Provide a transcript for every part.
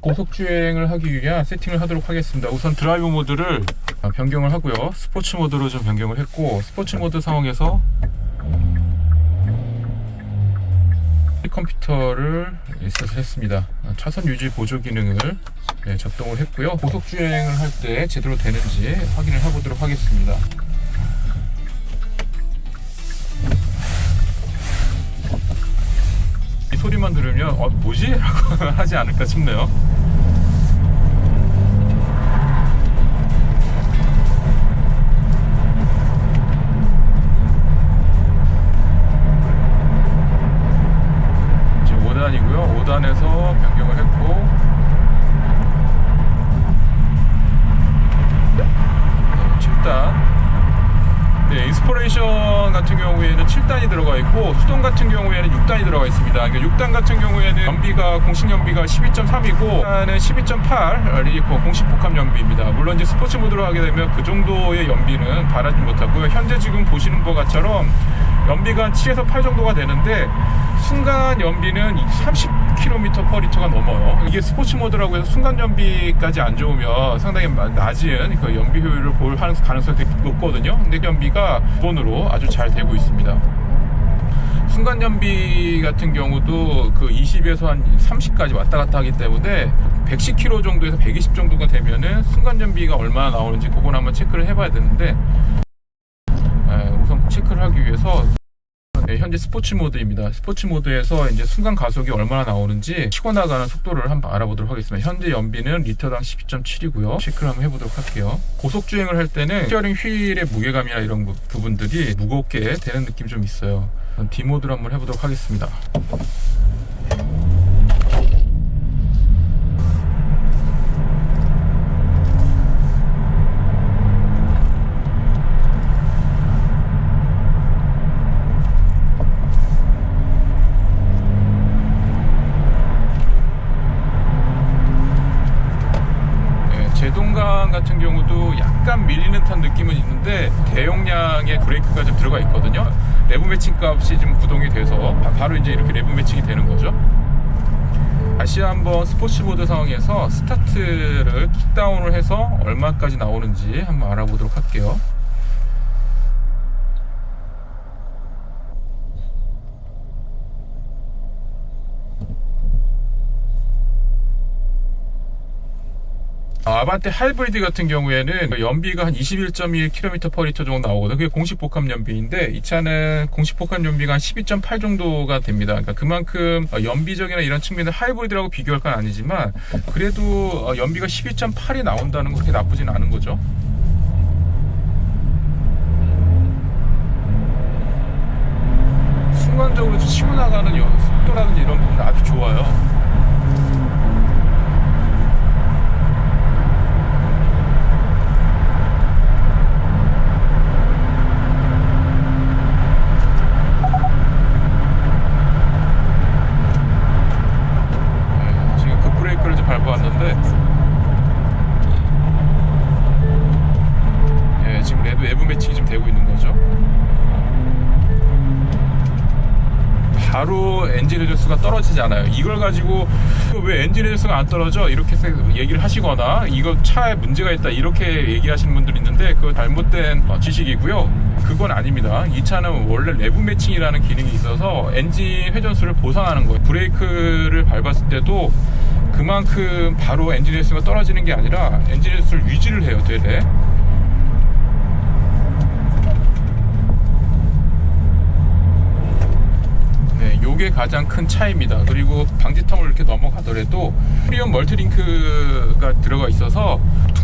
고속주행을 하기 위한 세팅을 하도록 하겠습니다. 우선 드라이브 모드를 변경을 하고요. 스포츠 모드로 좀 변경을 했고, 스포츠 모드 상황에서 컴퓨터를 인스톨 했습니다. 차선 유지 보조 기능을 작동을 했고요. 고속주행을 할 때 제대로 되는지 확인을 해보도록 하겠습니다. 이 소리만 들으면 뭐지? 라고 하지 않을까 싶네요. 지금 5단이고요. 5단에서 변경을 했고, 7단. 네, 인스포레이션 같은 경우에는 7단이 들어가 있고, 수동 같은 경우에는 6단이 들어가 있습니다. 그러니까 6단 같은 경우에는 공식 연비가 12.3이고 6단은 12.8 공식 복합 연비입니다. 물론 이제 스포츠 모드로 하게 되면 그 정도의 연비는 바라지 못하고요. 현재 지금 보시는 것처럼 연비가 한 7에서 8 정도가 되는데, 순간 연비는 30km/L가 넘어요. 이게 스포츠 모드라고 해서 순간 연비까지 안 좋으면 상당히 낮은 그 연비 효율을 볼 가능성이 되게 높거든요. 근데 연비가 기본으로 아주 잘 되고 있습니다. 순간 연비 같은 경우도 그 20에서 한 30까지 왔다 갔다 하기 때문에 110km 정도에서 120 정도가 되면은 순간 연비가 얼마나 나오는지 그건 한번 체크를 해봐야 되는데, 우선 체크를 하기 위해서 현재 스포츠 모드입니다. 스포츠 모드에서 이제 순간 가속이 얼마나 나오는지 치고 나가는 속도를 한번 알아보도록 하겠습니다. 현재 연비는 리터당 12.7이고요. 체크를 한번 해보도록 할게요. 고속주행을 할 때는 스티어링 휠의 무게감이나 이런 부분들이 무겁게 되는 느낌이 좀 있어요. D 모드로 한번 해보도록 하겠습니다. 제동강 같은 경우도 약간 밀리는 듯한 느낌은 있는데 대용량의 브레이크가 좀 들어가 있거든요. 레브 매칭 값이 지금 구동이 돼서 바로 이제 이렇게 레브 매칭이 되는 거죠. 다시 한번 스포츠 모드 상황에서 스타트를 킥다운을 해서 얼마까지 나오는지 한번 알아보도록 할게요. 아반떼 하이브리드 같은 경우에는 연비가 한 21.1km/L 정도 나오거든요. 그게 공식 복합 연비인데, 이 차는 공식 복합 연비가 한 12.8 정도가 됩니다. 그러니까 그만큼 연비적이나 이런 측면에서 하이브리드라고 비교할 건 아니지만, 그래도 연비가 12.8이 나온다는 건 그렇게 나쁘진 않은 거죠. 순간적으로 치고 나가는 속도라든지 이런 부분은 아주 좋아요. 밟아왔는데, 지금 레브 매칭이 좀 되고 있는 거죠. 바로 엔진 레저스가 떨어지지 않아요. 이걸 가지고 왜 엔진 레저스가 안 떨어져? 이렇게 얘기를 하시거나 이거 차에 문제가 있다 이렇게 얘기하시는 분들이 있는데, 그거 잘못된 지식이고요. 그건 아닙니다. 이 차는 원래 레브 매칭이라는 기능이 있어서 엔진 회전수를 보상하는 거예요. 브레이크를 밟았을 때도 그만큼 바로 엔진 횟수가 떨어지는 게 아니라 엔진 횟수를 유지를 해요, 되레. 네, 요게 가장 큰 차이입니다. 그리고 방지턱을 이렇게 넘어가더라도 프리온 멀티링크가 들어가 있어서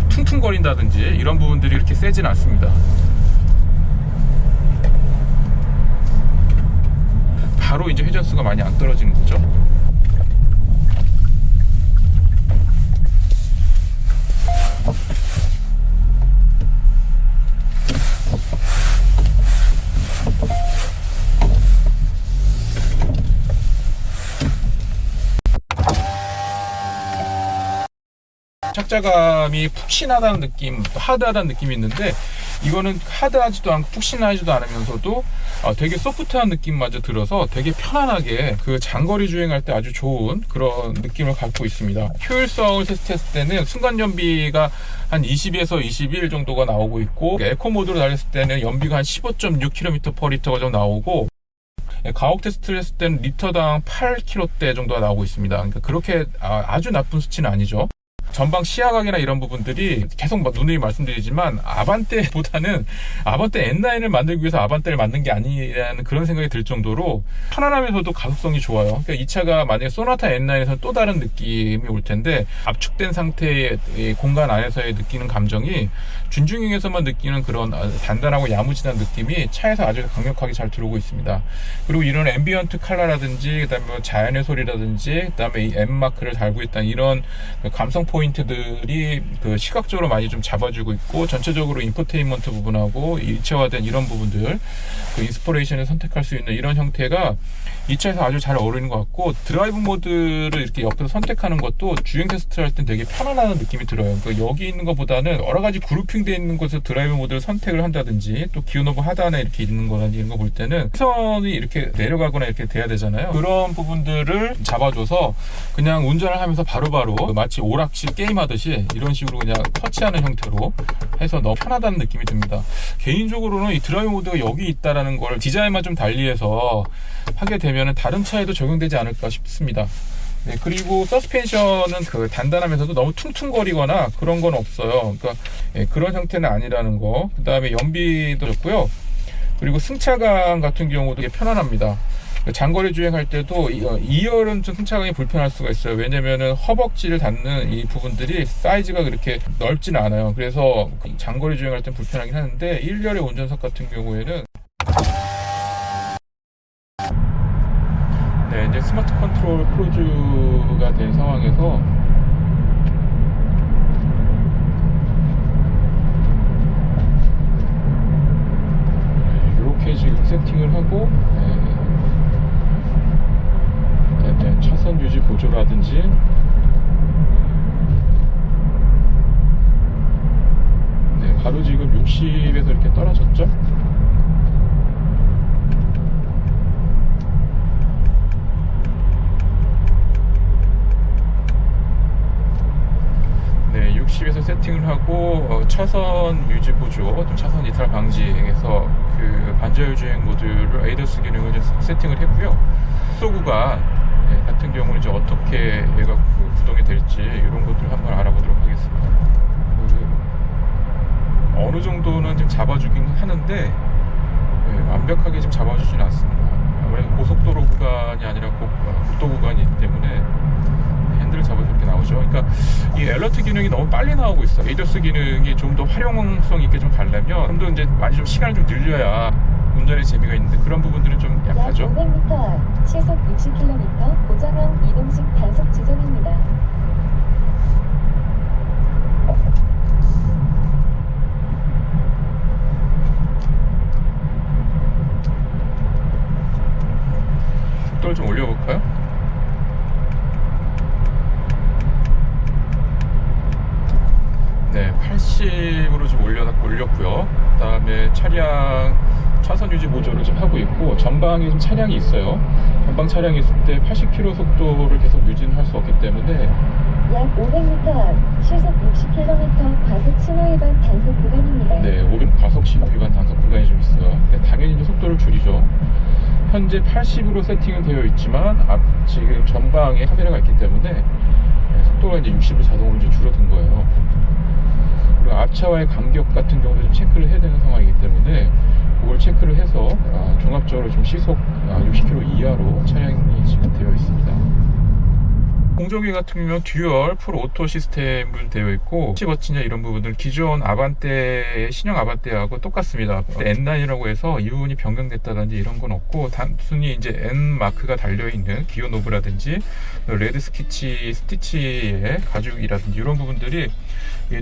퉁퉁거린다든지 이런 부분들이 이렇게 세진 않습니다. 바로 이제 회전수가 많이 안 떨어지는 거죠. 착자감이 푹신하다는 느낌, 또 하드하다는 느낌이 있는데, 이거는 하드하지도 않고 푹신하지도 않으면서도 되게 소프트한 느낌마저 들어서 되게 편안하게 그 장거리 주행할 때 아주 좋은 그런 느낌을 갖고 있습니다. 효율성을 테스트했을 때는 순간 연비가 한 20에서 21 정도가 나오고 있고, 에코 모드로 달렸을 때는 연비가 한 15.6km/L 정도 나오고, 가옥 테스트를 했을 때는 리터당 8km대 정도가 나오고 있습니다. 그러니까 그렇게 아주 나쁜 수치는 아니죠. 전방 시야각이나 이런 부분들이 계속 누누이 말씀드리지만 아반떼보다는 아반떼 N9을 만들기 위해서 아반떼를 만든 게 아니라는 그런 생각이 들 정도로 편안하면서도 가속성이 좋아요. 그러니까 이 차가 만약에 소나타 N9에서는 또 다른 느낌이 올 텐데, 압축된 상태의 공간 안에서의 느끼는 감정이 준중형에서만 느끼는 그런 단단하고 야무지한 느낌이 차에서 아주 강력하게 잘 들어오고 있습니다. 그리고 이런 앰비언트 컬러라든지, 그 다음에 자연의 소리라든지, 그 다음에 이 M마크를 달고 있다는 이런 감성 포인트들이 그 시각적으로 많이 좀 잡아주고 있고, 전체적으로 인포테인먼트 부분하고 일체화된 이런 부분들, 그 인스포레이션을 선택할 수 있는 이런 형태가 이 차에서 아주 잘 어울리는 것 같고, 드라이브 모드를 이렇게 옆에서 선택하는 것도 주행 테스트를 할 땐 되게 편안한 느낌이 들어요. 그러니까 여기 있는 것보다는 여러 가지 그룹핑되어 있는 곳에서 드라이브 모드를 선택을 한다든지, 또 기어 노브 하단에 이렇게 있는 거라든지 이런 거 볼 때는 시선이 이렇게 내려가거나 이렇게 돼야 되잖아요. 그런 부분들을 잡아줘서 그냥 운전을 하면서 바로바로 마치 오락실 게임하듯이 이런 식으로 그냥 터치하는 형태로 해서 너무 편하다는 느낌이 듭니다. 개인적으로는 이 드라이브 모드가 여기 있다라는 걸 디자인만 좀 달리해서 하게 되면 다른 차에도 적용되지 않을까 싶습니다. 네, 그리고 서스펜션은 그 단단하면서도 너무 퉁퉁거리거나 그런 건 없어요. 그러니까 그런 형태는 아니라는 거. 그 다음에 연비도 좋고요. 그리고 승차감 같은 경우도 되게 편안합니다. 장거리 주행할 때도 2열은 좀 승차감이 불편할 수가 있어요. 왜냐면은 허벅지를 닿는 이 부분들이 사이즈가 그렇게 넓지는 않아요. 그래서 장거리 주행할 때 불편하긴 하는데, 1열의 운전석 같은 경우에는 이제 스마트 컨트롤 크루즈가 된 상황에서 이렇게 지금 세팅을 하고, 그다음에 차선 유지 보조라든지, 바로 지금 60에서 이렇게 떨어졌죠. 네, 60에서 세팅을 하고, 차선 유지 보조, 또 차선 이탈 방지에서 그 반자율 주행 모드를 ADAS 기능을 이제 세팅을 했고요. 속도 구간 같은 경우는 이제 어떻게 얘가 구동이 될지 이런 것들을 한번 알아보도록 하겠습니다. 어느 정도는 지금 잡아주긴 하는데 완벽하게 지금 잡아주지는 않습니다. 아무래도 고속도로 구간이 아니라 국도 구간이기 때문에 핸들을 잡아서 이렇게 나오죠. 그러니까 이 엘러트 기능이 너무 빨리 나오고 있어요. ADAS 기능이 좀 더 활용성 있게 좀 가려면 좀 더 이제 많이 좀 시간을 좀 늘려야 운전에 재미가 있는데, 그런 부분들은 좀 약하죠. 약 500m 앞 시속 60km 고정형 이동식 단속 지점입니다. 속도를 좀 올려볼까요? 네, 80으로 좀 올렸고요. 그 다음에 차선 유지 보조를 좀 하고 있고, 전방에 좀 차량이 있어요. 전방 차량이 있을 때 80km 속도를 계속 유지는 할 수 없기 때문에 약 500m 앞 시속 60km 과속 신호 위반 단속 구간입니다. 네, 500 과속 신호 위반 단속 구간이 좀 있어요. 당연히 이제 속도를 줄이죠. 현재 80으로 세팅은 되어 있지만 지금 전방에 카메라가 있기 때문에 속도가 이제 60으로 자동으로 이제 줄어든 거예요. 그리고 앞차와의 간격 같은 경우도 좀 체크를 해야 되는 상황이기 때문에 그걸 체크를 해서 종합적으로 좀 시속 60km 이하로 차량이 지금 되어 있습니다. 공조기 같은 경우는 듀얼 풀 오토 시스템으로 되어 있고, 버티냐 이런 부분들 기존 아반떼, 신형 아반떼하고 똑같습니다. N9이라고 해서 이 부분이 변경됐다든지 이런 건 없고, 단순히 이제 N 마크가 달려있는 기어 노브라든지 레드 스티치의 가죽이라든지 이런 부분들이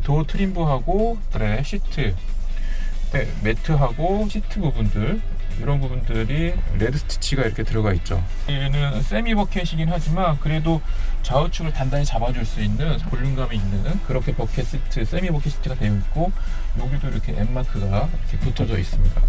도어 트림부하고 시트, 매트하고 시트 부분들, 이런 부분들이 레드 스티치가 이렇게 들어가 있죠. 얘는 세미 버켓이긴 하지만 그래도 좌우측을 단단히 잡아줄 수 있는 볼륨감이 있는 그렇게 버켓 시트, 세미 버켓 시트가 되어 있고 여기도 이렇게 M 마크가 이렇게 붙어져 있습니다.